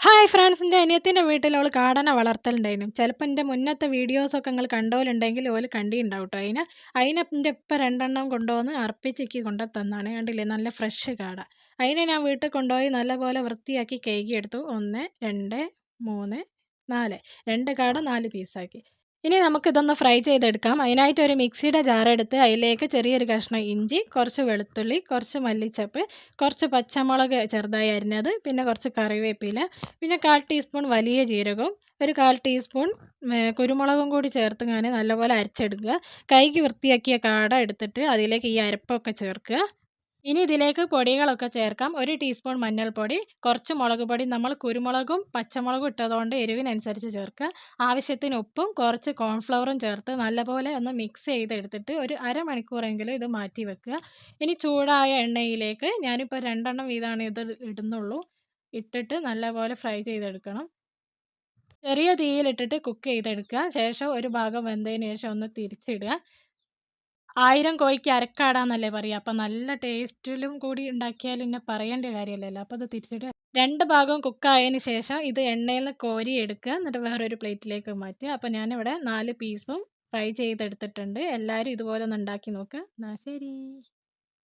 Hi friends, എൻ്റെ അനിയത്തിൻ്റെ വീട്ടിൽ ഓള് കാടനെ വളർത്തലുണ്ടായിരുന്നു. ചിലപ്പോൾ എൻ്റെ മുന്നത്തെ വീഡിയോസൊക്കെ നിങ്ങൾ കണ്ടോലുണ്ടെങ്കിൽ ഓല് കണ്ടിട്ടുണ്ടാവും കേട്ടോ. അതിനെ എൻ്റെ ഇപ്പം രണ്ടെണ്ണം കൊണ്ടുവന്ന് അർപ്പിച്ചേക്ക് കൊണ്ടു തന്നാണ്. കണ്ടില്ലേ, നല്ല ഫ്രഷ് കാട. അതിനെ ഞാൻ വീട്ടിൽ കൊണ്ടുപോയി നല്ലപോലെ വൃത്തിയാക്കി കഴുകിയെടുത്തു. 1, 2, 3, 4 2 കാട 4 പീസാക്കി. ഇനി നമുക്കിതൊന്ന് ഫ്രൈ ചെയ്തെടുക്കാം. അതിനായിട്ട് ഒരു മിക്സിയുടെ ജാറെടുത്ത് അതിലേക്ക് ചെറിയൊരു കഷ്ണം ഇഞ്ചി, കുറച്ച് വെളുത്തുള്ളി, കുറച്ച് മല്ലിച്ചപ്പ്, കുറച്ച് പച്ചമുളക് ചെറുതായി അരിഞ്ഞത്, പിന്നെ കുറച്ച് കറിവേപ്പില, പിന്നെ 1/4 ടീസ്പൂൺ വലിയ ജീരകവും, ഒരു 1/4 ടീസ്പൂൺ കുരുമുളകും കൂടി ചേർത്ത് ഞാൻ നല്ലപോലെ അരച്ചെടുക്കുക. കഴുകി വൃത്തിയാക്കിയ കാട എടുത്തിട്ട് അതിലേക്ക് ഈ അരപ്പൊക്കെ ചേർക്കുക. ഇനി ഇതിലേക്ക് പൊടികളൊക്കെ ചേർക്കാം. 1 ടീസ്പൂൺ മഞ്ഞൾപ്പൊടി, കുറച്ച് മുളക് പൊടി, നമ്മൾ കുരുമുളകും പച്ചമുളകും ഇട്ടതുകൊണ്ട് എരിവിനനുസരിച്ച് ചേർക്കുക. ആവശ്യത്തിന് ഉപ്പും കുറച്ച് കോൺഫ്ലവറും ചേർത്ത് നല്ലപോലെ ഒന്ന് മിക്സ് ചെയ്തെടുത്തിട്ട് ഒരു അരമണിക്കൂറെങ്കിലും ഇത് മാറ്റി വെക്കുക. ഇനി ചൂടായ എണ്ണയിലേക്ക് ഞാനിപ്പോൾ 2 എണ്ണം വീതമാണ് ഇത് ഇടുന്നുള്ളൂ. ഇട്ടിട്ട് നല്ലപോലെ ഫ്രൈ ചെയ്തെടുക്കണം. ചെറിയ തീയിലിട്ടിട്ട് കുക്ക് ചെയ്തെടുക്കുക. ശേഷം ഒരു ഭാഗം വെന്തതിന് ശേഷം ഒന്ന് തിരിച്ചിടുക. 1000 കോഴിക്ക് അരക്കാടാന്നല്ലേ പറയുക. അപ്പം നല്ല ടേസ്റ്റിലും കൂടി ഉണ്ടാക്കിയാൽ പിന്നെ പറയേണ്ട കാര്യമില്ലല്ലോ. അപ്പോൾ അത് തിരിച്ചിട്ട് 2 ഭാഗവും കുക്കായതിന് ശേഷം ഇത് എണ്ണയിൽ നിന്ന് കോരി എടുക്കുക. എന്നിട്ട് വേറൊരു പ്ലേറ്റിലേക്ക് മാറ്റുക. അപ്പോൾ ഞാനിവിടെ 4 പീസും ഫ്രൈ ചെയ്തെടുത്തിട്ടുണ്ട്. എല്ലാവരും ഇതുപോലെ ഒന്ന് ഉണ്ടാക്കി നോക്കുക. എന്നാൽ ശരി.